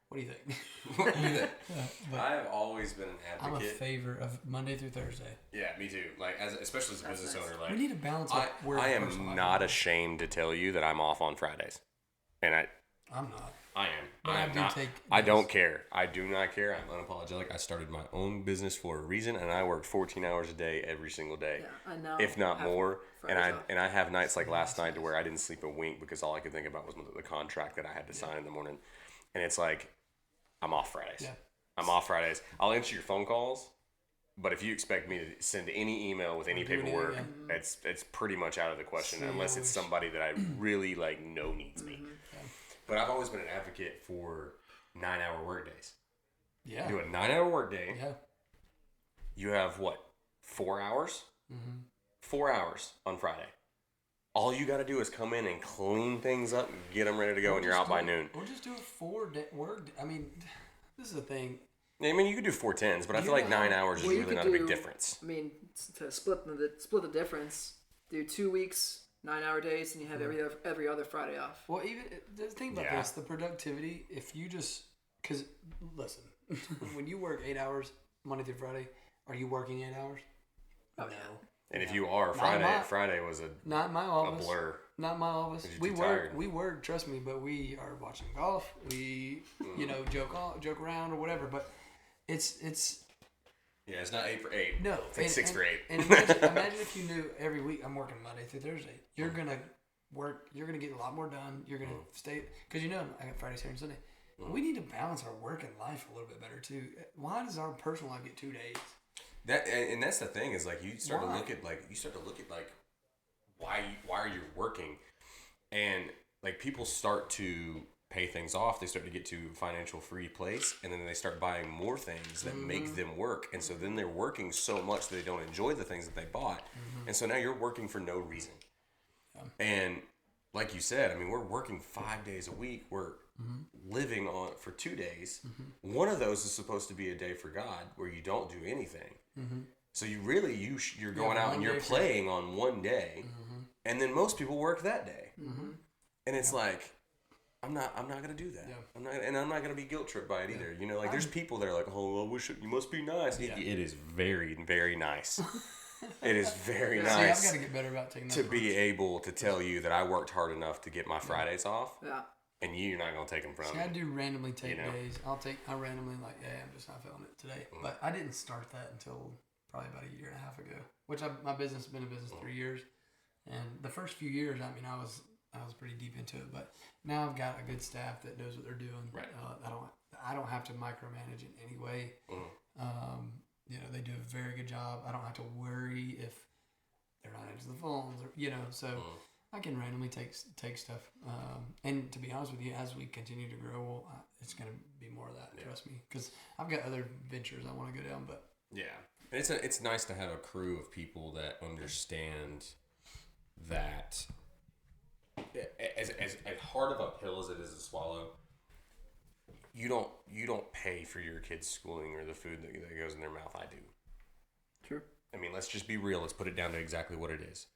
What do you think? What do you think? I've always been an advocate. I'm a favor of Monday through Thursday. Yeah, me too. Especially as a business owner, we need to balance work. I am not ashamed to tell you that I'm off on Fridays, and I'm not. I am. But I am do not. take I don't care. I do not care. I'm unapologetic. I started my own business for a reason, and I work 14 hours a day every single day, Yeah, I know. if not more. And Fridays off. I have nights like last night to where I didn't sleep a wink because all I could think about was the contract that I had to sign in the morning, and it's like I'm off Fridays. Yeah. I'm off Fridays. I'll answer your phone calls, but if you expect me to send any email with any do anything, paperwork, yeah. it's pretty much out of the question See, unless I it's wish- somebody that I really know needs me. But I've always been an advocate for 9-hour workdays. Yeah. Do a 9-hour workday. Yeah. You have what? 4 hours? 4 hours on Friday. All you got to do is come in and clean things up and get them ready to go, and you're out by noon. Or just do a 4-day work. I mean, this is the thing. I mean, you could do 4 10s, but I feel like 9 hours is Well, you really could not a big do- difference. I mean, to split the difference, do 2 weeks, 9-hour days, and you have every other Friday off. Well, even think about Yeah. this: the productivity. If you because listen, when you work 8 hours Monday through Friday, are you working 8 hours? Oh, no. yeah. And if you are, Friday was not in my office. A blur. Not in my office. We work. Trust me, but we are watching golf. We, joke around or whatever. But it's. Yeah, it's not 8 for 8. No, it's like 6 for 8. And imagine if you knew every week I'm working Monday through Thursday. You're gonna work. You're gonna get a lot more done. You're gonna stay because I got Friday, Saturday, and Sunday. We need to balance our work and life a little bit better too. Why does our personal life get 2 days? That's the thing is like you start to look at why are you working, and like people start to pay things off. They start to get to a financial free place, and then they start buying more things that make them work, and so then they're working so much that they don't enjoy the things that they bought, and so now you're working for no reason. And like you said, I mean, we're working 5 days a week. We're living on for 2 days. One of those is supposed to be a day for God where you don't do anything. So you really you're going out and you're playing on one day, and then most people work that day. And it's like I'm not gonna do that. Yeah. I'm not gonna be guilt tripped by it either. There's people that are like, oh, I wish you must be nice. Yeah. It is very, very nice. It is very nice. See, I've got to get better about taking that to be able to tell you that I worked hard enough to get my Fridays off. Yeah. And you're not gonna take them from me. I do randomly take days. I randomly I'm just not feeling it today. But I didn't start that until probably about 1.5 years ago. Which my business has been in business 3 years, and the first few years, I mean, I was pretty deep into it. But now I've got a good staff that knows what they're doing. Right. I don't have to micromanage in any way. They do a very good job. I don't have to worry if they're not answering the phones, or so. I can randomly take stuff, and to be honest with you, as we continue to grow, it's going to be more of that. Yeah. Trust me, because I've got other ventures I want to go down. But and it's nice to have a crew of people that understand that. As hard of a pill as it is to swallow, you don't pay for your kids' schooling or the food that goes in their mouth. I do. True. I mean, let's just be real. Let's put it down to exactly what it is.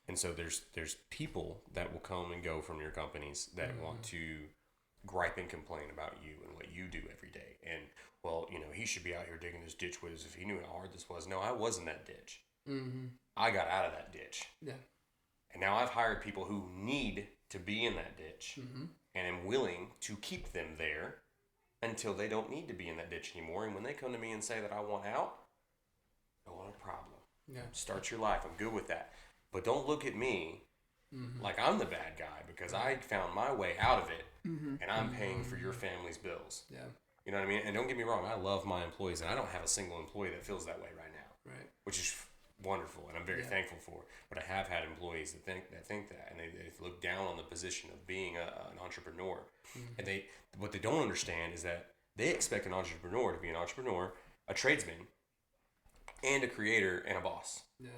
And so there's people that will come and go from your companies that want to gripe and complain about you and what you do every day. And, well, he should be out here digging this ditch with us if he knew how hard this was. No, I was in that ditch. I got out of that ditch. Yeah. And now I've hired people who need to be in that ditch and am willing to keep them there until they don't need to be in that ditch anymore. And when they come to me and say that I want out, no problem. Yeah. Start your life. I'm good with that. But don't look at me like I'm the bad guy because I found my way out of it and I'm paying for your family's bills. Yeah. You know what I mean? And don't get me wrong, I love my employees and I don't have a single employee that feels that way right now. Right. Which is wonderful and I'm very thankful for. But I have had employees that think that and they look down on the position of being an entrepreneur. And what they don't understand is that they expect an entrepreneur to be an entrepreneur, a tradesman, and a creator and a boss. Yeah.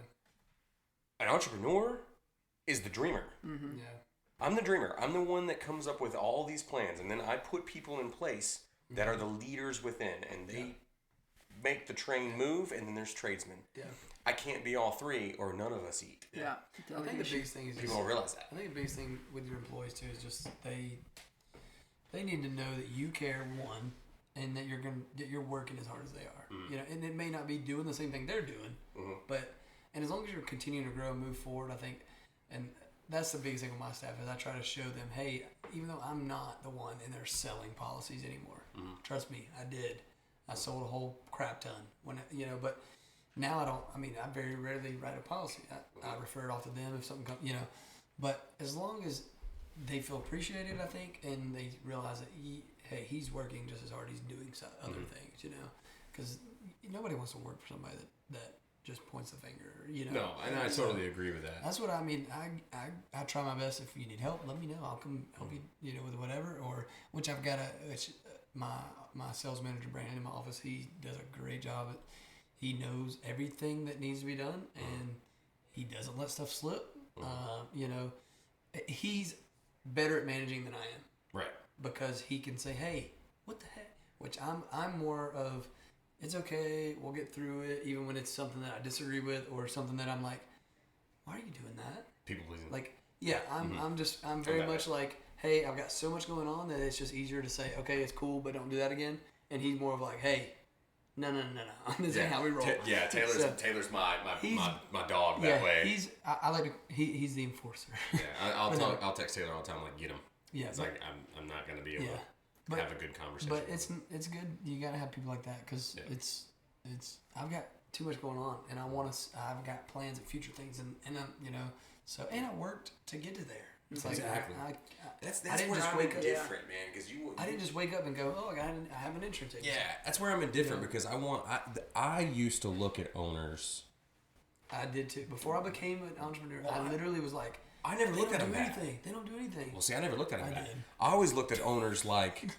An entrepreneur is the dreamer. Yeah. I'm the dreamer. I'm the one that comes up with all these plans, and then I put people in place that are the leaders within, and they make the train move, and then there's tradesmen. Yeah. I can't be all three, or none of us eat. Yeah. I think the biggest thing is people don't realize that. I think the biggest thing with your employees too is just they need to know that you care, one, and that you're working as hard as they are. And it may not be doing the same thing they're doing, but. And as long as you're continuing to grow and move forward, I think, and that's the biggest thing with my staff is I try to show them, hey, even though I'm not the one in there selling policies anymore, trust me, I did. I sold a whole crap ton but now I very rarely write a policy. I refer it off to them if something comes, but as long as they feel appreciated, I think, and they realize that he's working just as hard as he's doing other things, because nobody wants to work for somebody that just points the finger, No, and I totally agree with that. That's what I mean. I try my best. If you need help, let me know. I'll come help you, with whatever. Or which I've got my sales manager Brandon in my office. He does a great job. He knows everything that needs to be done, and he doesn't let stuff slip. He's better at managing than I am. Right. Because he can say, "Hey, what the heck?" Which I'm more of. It's okay, we'll get through it, even when it's something that I disagree with or something that I'm like, why are you doing that? People pleasing. Like, I'm very much like, hey, I've got so much going on that it's just easier to say, okay, it's cool, but don't do that again. And he's more of like, hey, No. This ain't how we roll. Taylor's my dog that way. I like to. He's the enforcer. Yeah, I'll text Taylor all the time, like, get him. Yeah, it's like I'm not gonna be able to have a good conversation. But it's good. You gotta have people like that because it's I've got too much going on and I've got plans of future things and so and I worked to get to there. It's exactly. That's I didn't where just I'm wake up. indifferent, man. Because I didn't just wake up and go, oh, I have an insurance agency. Yeah, that's where I'm indifferent because I used to look at owners. I did too. Before I became an entrepreneur, I literally was like, I never looked at them bad. They don't do anything. Well, see, I never looked at them bad. did. I always looked at owners like,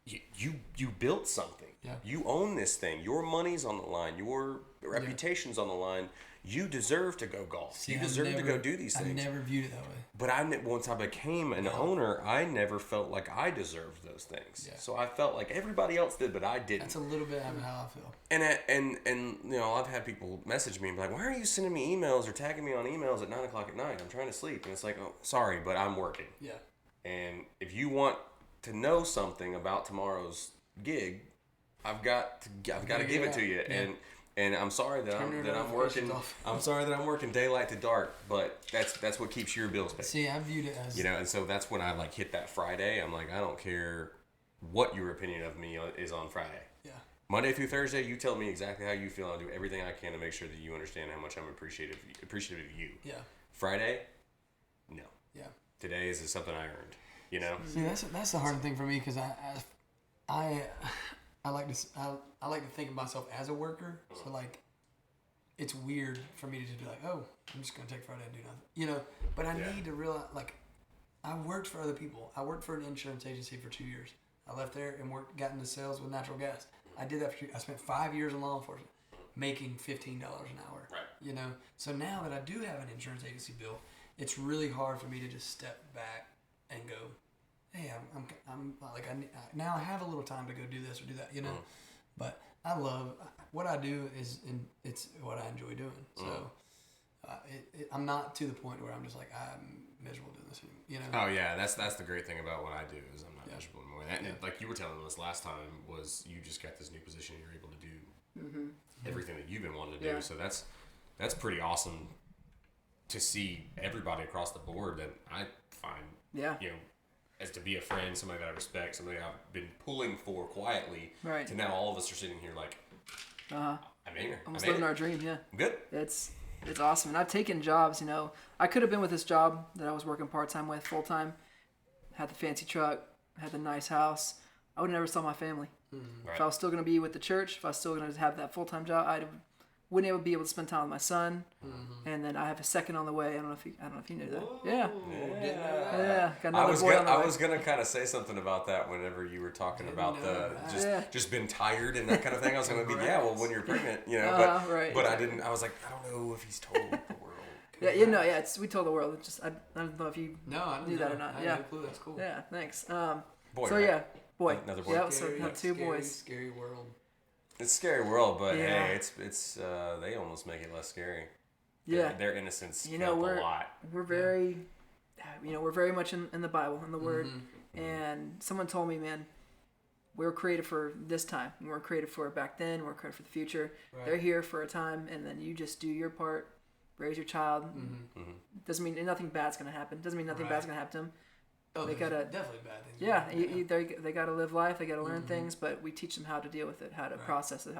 you built something. Yeah. You own this thing. Your money's on the line. Your reputation's on the line. You deserve to go golf. See, you deserve to go do these things. I never viewed it that way. But once I became an owner, I never felt like I deserved those things. Yeah. So I felt like everybody else did, but I didn't. That's a little bit how I feel. And I've had people message me and be like, why are you sending me emails or tagging me on emails at 9:00 at night? I'm trying to sleep. And it's like, oh, sorry, but I'm working. Yeah. And if you want to know something about tomorrow's gig, I've got to give it to you. Yeah. And I'm sorry that I'm working. I'm sorry that I'm working daylight to dark, but that's what keeps your bills paid. See, I viewed it as and so that's when I like hit that Friday. I'm like, I don't care what your opinion of me is on Friday. Yeah. Monday through Thursday, you tell me exactly how you feel. I'll do everything I can to make sure that you understand how much I'm appreciative of you. Yeah. Friday, no. Yeah. Today is something I earned. See, that's the hard thing for me because I like to think of myself as a worker. So like, it's weird for me to just be like, oh, I'm just gonna take Friday and do nothing, But I need to realize, like, I worked for other people. I worked for an insurance agency for 2 years. I left there and got into sales with natural gas. I did that I spent 5 years in law enforcement, making $15 an hour. Right. So now that I do have an insurance agency bill, it's really hard for me to just step back and go, hey, I'm like now I have a little time to go do this or do that, But I love what I do it's what I enjoy doing. So I'm not to the point where I'm just like I'm miserable doing this, Oh yeah, that's the great thing about what I do is I'm not miserable anymore. And like you were telling us last time was you just got this new position and you're able to do everything that you've been wanting to do. Yeah. So that's pretty awesome to see everybody across the board that I find as to be a friend, somebody that I respect, somebody I've been pulling for quietly, right, to now all of us are sitting here like, I made her. Almost living our dream, yeah. Good. It's awesome. And I've taken jobs, I could have been with this job that I was working part-time with, full-time, had the fancy truck, had the nice house. I would have never saw my family. Mm-hmm. Right. If I was still going to be with the church, if I was still going to have that full-time job, I wouldn't be able to spend time with my son. Mm-hmm. And then I have a second on the way. I don't know if you knew that. Whoa. Yeah. Got another I was boy on the way. I was gonna kind of say something about that whenever you were talking about just been tired and that kind of thing. I was gonna be when you're pregnant, but right. But I didn't. I was like, I don't know if he's told the world. We told the world. It's just I don't know if you knew that or not. I had no clue. That's cool. Yeah, thanks. Boy, so right? Boy. Another boy. Yeah, so have two scary, boys. Scary world. It's a scary world, but Yeah. hey, it's they almost make it less scary. Yeah. Their innocence counts a lot. We're very, we're very much in the Bible, in the Word. Mm-hmm. And someone told me, man, we were created for this time. We weren't created for back then. We're created for the future. Right. They're here for a time, and then you just do your part, raise your child. Mm-hmm. Mm-hmm. Doesn't mean nothing bad's going to happen. Doesn't mean nothing bad's going to happen to them. Oh, They gotta- definitely bad things. Yeah, they got to live life. They got to learn things, but we teach them how to deal with it, how to process it,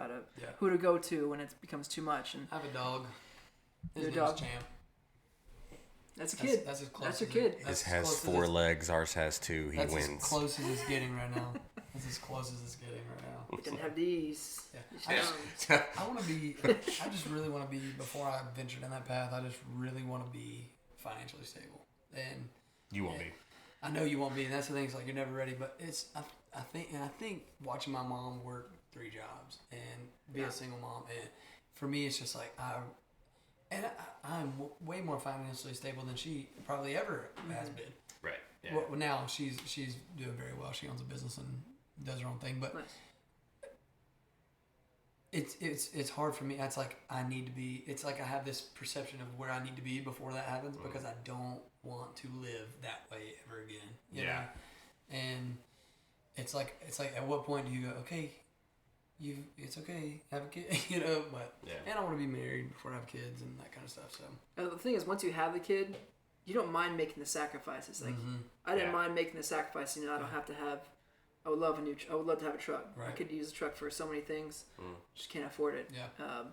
who to go to when it becomes too much. And I have a dog. His Your name's dog? Champ. that's a kid. That's as close. That's your as kid. It, His that's as has close as 4 it's- legs. Ours has 2. He That's wins. as close as it's getting right now. That's as close as it's getting right now. We didn't have these. Yeah. I want to be. I just really want to be. Before I ventured in that path, I just really want to be financially stable. And You won't be. I know you won't be. And that's the thing. It's like you're never ready. But it's. I think watching my mom work 3 jobs and be a single mom, and for me, it's just like I'm way more financially stable than she probably ever has been. Right. Yeah. Well, now she's doing very well. She owns a business and does her own thing, but Nice. it's hard for me. It's like I need to be. It's like I have this perception of where I need to be before that happens because I don't want to live that way ever again. You know? And it's like at what point do you go, okay, it's okay, have a kid, you know. But Yeah. and I want to be married before I have kids and that kind of stuff. So The thing is, once you have the kid, you don't mind making the sacrifices. Like I didn't Yeah. mind making the sacrifice. You know, I don't have to have. I would love I would love to have a truck. I Right. could use a truck for so many things. Just can't afford it. yeah,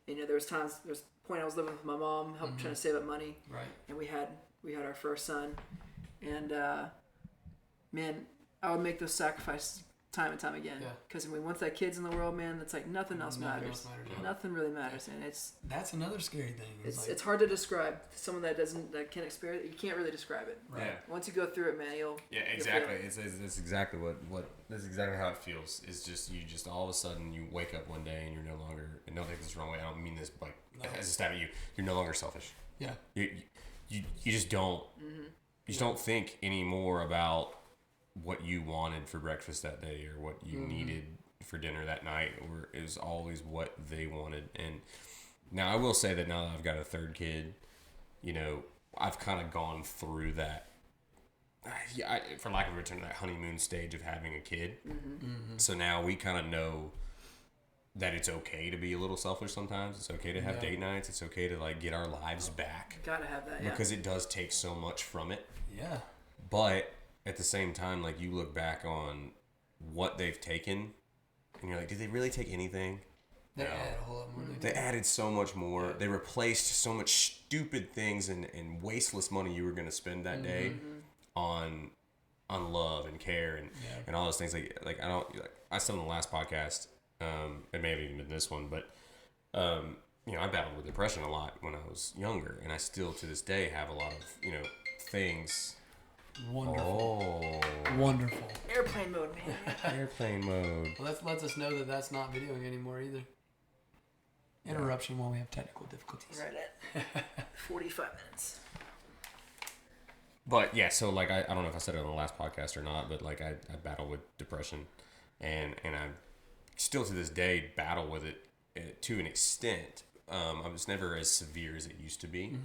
You know, there was a point I was living with my mom, trying to save up money, right. and we had our first son, and man, I would make those sacrifices time and time again. Yeah. Because once that kid's in the world, man, that's like nothing else Nothing matters. else matters, yeah. Nothing really matters, and That's another scary thing. it's hard to describe. Someone that can't experience it, you can't really describe it. right. Yeah. Once you go through it, man, you'll Exactly. feel it. It's exactly what that's exactly how it feels. It's just you just all of a sudden you wake up one day and you're no longer, and don't take this the wrong way. I don't mean this like as a stab at you. You're no longer selfish. Yeah. You just don't you just don't think anymore about what you wanted for breakfast that day or what you needed for dinner that night, or it was always what they wanted. And now I will say that now that I've got a third kid, you know, I've kind of gone through that, for lack of a term, that honeymoon stage of having a kid. So now we kind of know that it's okay to be a little selfish sometimes. It's okay to have date nights. It's okay to like get our lives back, Gotta have that, yeah. because it does take so much from it. Yeah. But at the same time, like you look back on what they've taken and you're like, did they really take anything? They No. add a whole lot more. They added so much more. They replaced so much stupid things and wasteless money you were going to spend that day on love and care and all those things. Like I said on the last podcast, it may have even been this one, but you know, I battled with depression a lot when I was younger, and I still to this day have a lot of, you know, things. Wonderful. Oh, Wonderful. Airplane mode, man. airplane mode. Well, that lets us know that that's not videoing anymore either. Interruption while we have technical difficulties. Right at 45 minutes. But yeah, so like I don't know if I said it on the last podcast or not, but like I battle with depression, and I still to this day battle with it to an extent. I was never as severe as it used to be,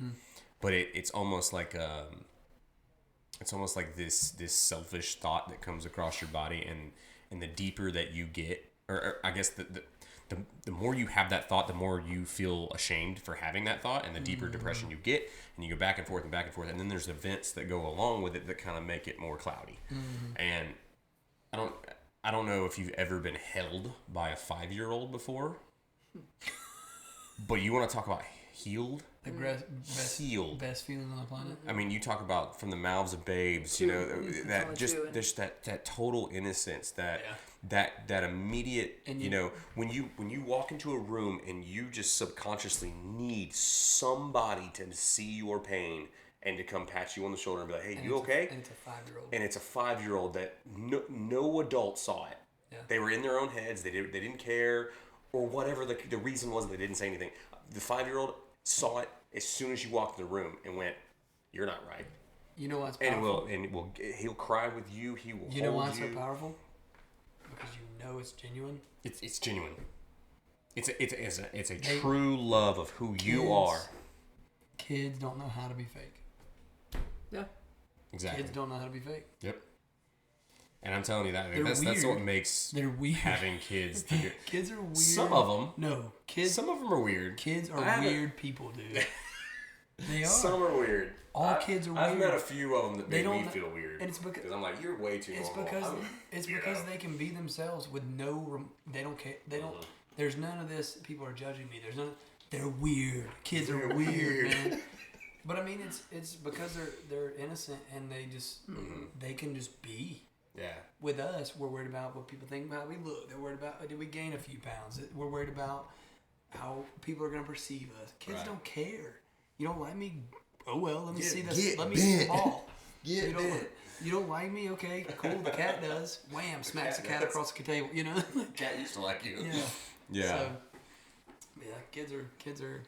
but it's almost like this selfish thought that comes across your body, and the deeper that you get, or I guess the more you have that thought, the more you feel ashamed for having that thought, and the deeper depression you get, and you go back and forth and back and forth, and then there's events that go along with it that kind of make it more cloudy. And I don't know if you've ever been held by a 5-year-old before, but you want to talk about healed? The Healed. best feeling on the planet. I mean, you talk about from the mouths of babes, you know, that just that total innocence, that immediate, And you know, when you walk into a room and you just subconsciously need somebody to see your pain and to come pat you on the shoulder and be like, hey, you okay? And it's a 5-year-old. And it's a 5-year-old that no adult saw it. Yeah. They were in their own heads. They didn't care, or whatever the reason was. They didn't say anything. The 5-year-old saw it as soon as you walked in the room and went, "You're not right." You know what's powerful? He'll cry with you. He will. You know why hold it's so powerful? Because you know it's genuine. It's genuine. It's a true love of who you are. Kids don't know how to be fake. Yeah. Exactly. Kids don't know how to be fake. Yep. And I'm telling you that They're that's what weird. makes They're weird. having kids. Kids are weird. Some of them. No, kids. Some of them are weird. Kids are weird people, dude. They are. Some are weird. All kids are I've weird. met a few of them that They made me don't- feel weird. and it's because I'm like, you're way too It's normal. because You know. they can be themselves with no. They don't care. They don't. There's none of this. People are judging me. There's none. They're weird. Kids are weird, man. But I mean, it's because they're innocent and they just they can just be. Yeah. With us, we're worried about what people think about how we look. They're worried about did we gain a few pounds. We're worried about how people are going to perceive us. Kids Right. don't care. You don't like me? Oh well, let me see this. get Let me see the bent. ball. Get you don't. You don't like me? Okay, cool. The cat does. Wham! Smacks the cat does. across the table. You know. Cat used to like you. Yeah. Yeah. So, yeah, kids are.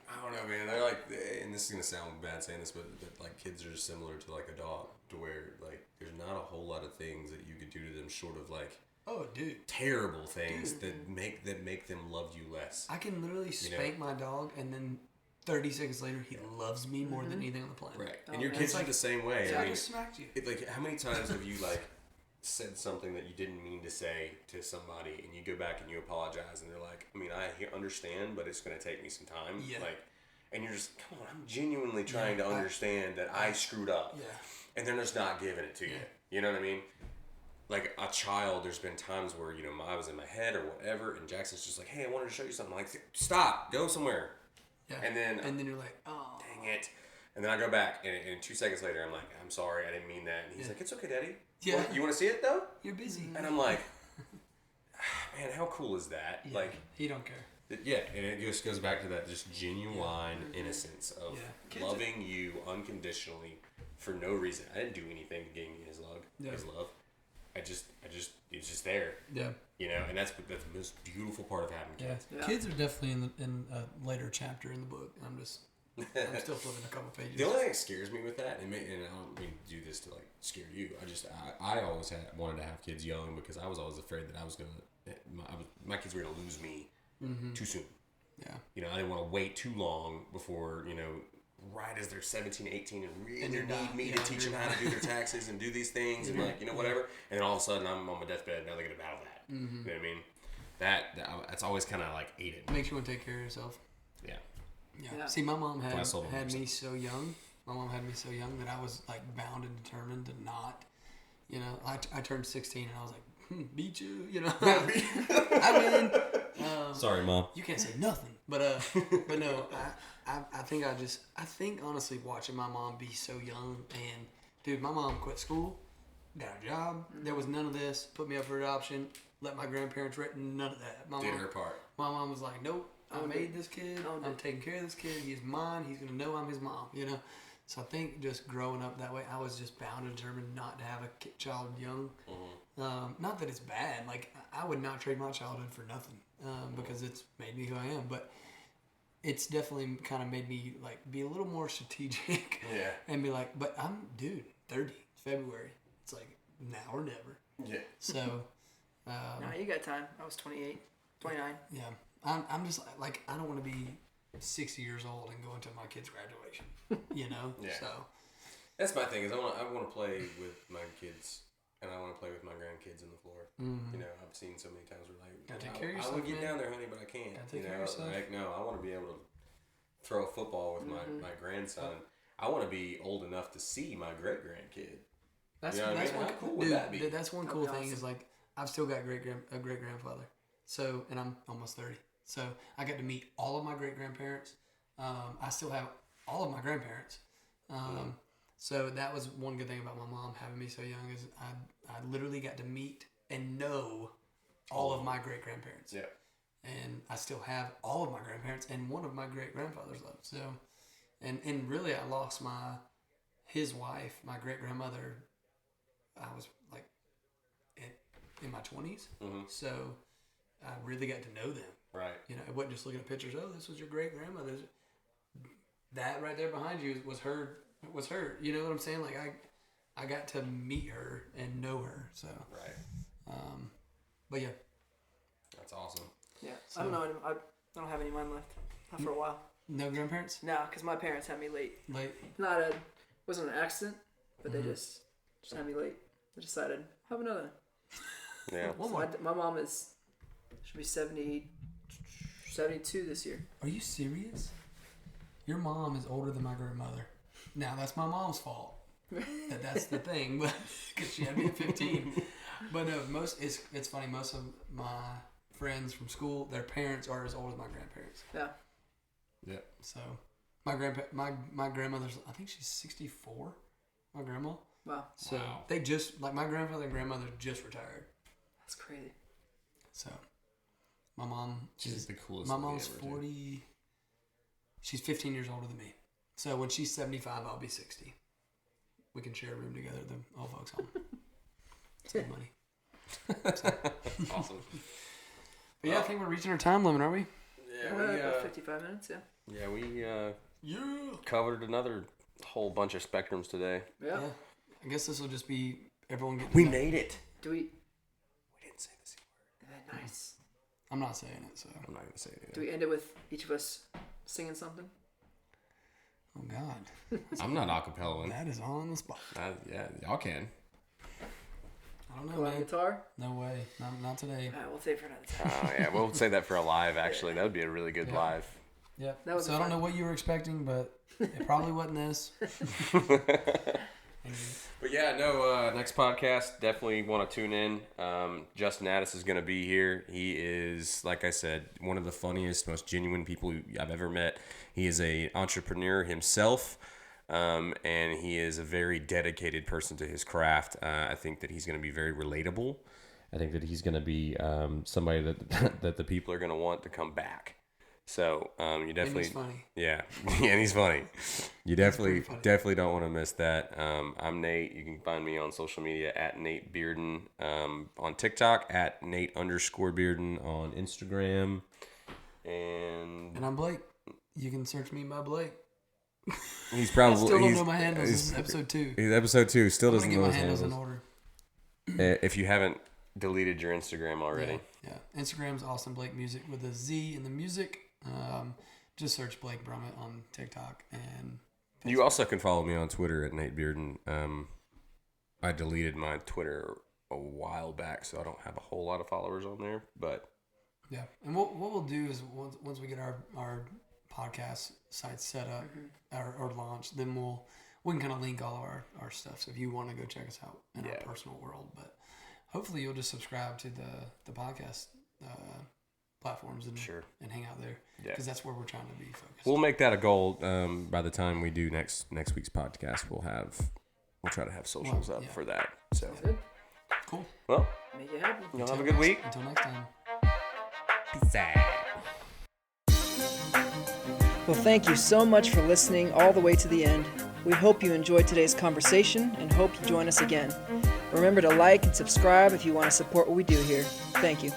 I don't know, man. They're like, and this is gonna sound bad saying this, but like kids are similar to like a dog, to where like there's not a whole lot of things that you could do to them short of like Oh, dude. terrible things that make them love you less. I can literally spank my dog, and then 30 seconds later, he loves me more than anything on the planet. Right. And your kids are the same way. Yeah, I I mean, just smacked you. like how many times have you like said something that you didn't mean to say to somebody, and you go back and you apologize, and they're like, I mean, I understand, but it's going to take me some time. Yeah. Like, and you're just, come on, I'm genuinely trying to understand that I screwed up. Yeah. And they're just not giving it to you. You know what I mean? Like a child, there's been times where, you know, I was in my head or whatever, and Jackson's just like, hey, I wanted to show you something. I'm like, stop, go somewhere. Yeah. And then you're like, oh. Dang it. And then I go back, and 2 seconds later, I'm like, I'm sorry, I didn't mean that. And he's like, it's okay, Daddy. Yeah. Well, you want to see it, though? You're busy. And I'm like, man, how cool is that? Yeah. Like, he don't care. Yeah, and it just goes back to that just genuine innocence of loving you unconditionally for no reason. I didn't do anything to gain his love. His love. I just, it's just there. Yeah. You know, and that's the most beautiful part of having kids. Yeah. Kids are definitely in a later chapter in the book. I'm still flipping a couple pages. The only thing that scares me with that, and I don't mean to do this to like scare you. I always wanted to have kids young because I was always afraid that I was gonna my kids were gonna lose me too soon. Yeah. You know, I didn't want to wait too long before, you know, Right as they're 17, 18, and really And need me to teach them how to do their taxes and do these things and like, you know, whatever. And then all of a sudden I'm on my deathbed. Now they're gonna battle that. You know what I mean? That's always kind of like ate it. Makes you want to take care of yourself. Yeah. Yeah. See, my mom had That's all me so young. My mom had me so young that I was like bound and determined to not. You know, I turned 16 and I was like, beat you. You know, I win. Sorry, Mom. You can't say nothing. But no, I think honestly watching my mom be so young, and dude, my mom quit school, got a job. There was none of this. Put me up for adoption. Let my grandparents rent. None of that. Did her part. My mom was like, nope. I made this kid. I'm taking care of this kid. He's mine. He's gonna know I'm his mom. You know. So I think just growing up that way, I was just bound and determined not to have a child young. Not that it's bad. Like I would not trade my childhood for nothing because it's made me who I am. But it's definitely kind of made me like be a little more strategic. Yeah. And be like, but I'm 30 February. It's like now or never. Yeah. So. No, you got time. I was 28, 29. Yeah. I'm just like I don't want to be 60 years old and go into my kid's graduation. You know. Yeah. So. That's my thing is I want to play with my kids and I want to play with my grandkids on the floor. You know, I've seen so many times where like I would get down there, honey, but I can't. You know, like no, I want to be able to throw a football with my grandson. I want to be old enough to see my great grandkid. That's you know that's what I mean? one How cool would that be? That's one cool thing is like I've still got a great grandfather. So and I'm almost 30. So I got to meet all of my great grandparents. I still have all of my grandparents. So that was one good thing about my mom having me so young is I literally got to meet and know all of my great grandparents. Yeah. And I still have all of my grandparents and one of my great grandfathers left. So, and really I lost his wife, my great grandmother. I was like in my 20s. So I really got to know them. Right. You know, it wasn't just looking at pictures. Oh, this was your great grandmother. That right there behind you was her. You know what I'm saying? Like I got to meet her and know her. So. Right. But yeah. That's awesome. Yeah. So, I don't know. I don't have any of mine left. Not for a while. No grandparents? No, because my parents had me late. Late. Wasn't an accident, but they just had me late. I decided have another. Yeah. So my mom should be 72 this year. Are you serious? Your mom is older than my grandmother. Now that's my mom's fault. That's the thing, but because she had me at 15. But no, it's funny. Most of my friends from school, their parents are as old as my grandparents. Yeah. Yeah. So my grandmother's, I think she's 64. My grandma. Wow. So they just like my grandfather and grandmother just retired. That's crazy. So my mom She's the coolest. My mom's 40. She's 15 years older than me. So when she's 75, I'll be 60. We can share a room together at the old folks' home. Save money. Awesome. But yeah, I think we're reaching our time limit, aren't we? Yeah, About 55 minutes, yeah. Yeah, we Yeah. covered another whole bunch of spectrums today. Yeah. I guess this will just be everyone getting. We to know. made it. Do we... We didn't say the C word. Nice. I'm not saying it, so. I'm not gonna say it. Do we end it with each of us singing something? Oh God. I'm not acapella. That is on the spot. Yeah, y'all can. I don't know, man. guitar? No way. Not today. All right, we'll save for another time. Oh yeah, we'll say that for a live. Actually, that would be a really good live. Yep. That was so I don't know what you were expecting, but it probably wasn't this. But yeah, no. Next podcast, definitely want to tune in. Justin Addis is going to be here. He is, like I said, one of the funniest, most genuine people I've ever met. He is an entrepreneur himself, and he is a very dedicated person to his craft. I think that he's going to be very relatable. I think that he's going to be somebody that that the people are going to want to come back. So you definitely, And he's funny. yeah, and he's funny. You definitely funny. don't want to miss that. I'm Nate. You can find me on social media at Nate Bearden, on TikTok at Nate_Bearden on Instagram, and And I'm Blake. You can search me by Blake. he's probably Still don't know my handles. This is episode 2. He's episode 2. Still I'm doesn't gonna know get my his handles in handles. order. If you haven't deleted your Instagram already. Yeah. Instagram's Austin Blake Music with a Z in the music. Just search Blake Brummett on TikTok and Facebook. You also can follow me on Twitter at Nate Bearden. I deleted my Twitter a while back, so I don't have a whole lot of followers on there. But Yeah, and what we'll do is once we get our podcast site set up or launched, then we can kind of link all of our stuff. So if you want to go check us out in our personal world, but hopefully you'll just subscribe to the podcast platforms and hang out there because that's where we're trying to be focused. we'll make that a goal. By the time we do next week's podcast, we'll try to have socials up for that. So Good. Cool. well, Make it happen. y'all have a good week. Until next time. Peace out. Well, thank you so much for listening all the way to the end. We hope you enjoyed today's conversation and hope you join us again. Remember to like and subscribe if you want to support what we do here. Thank you.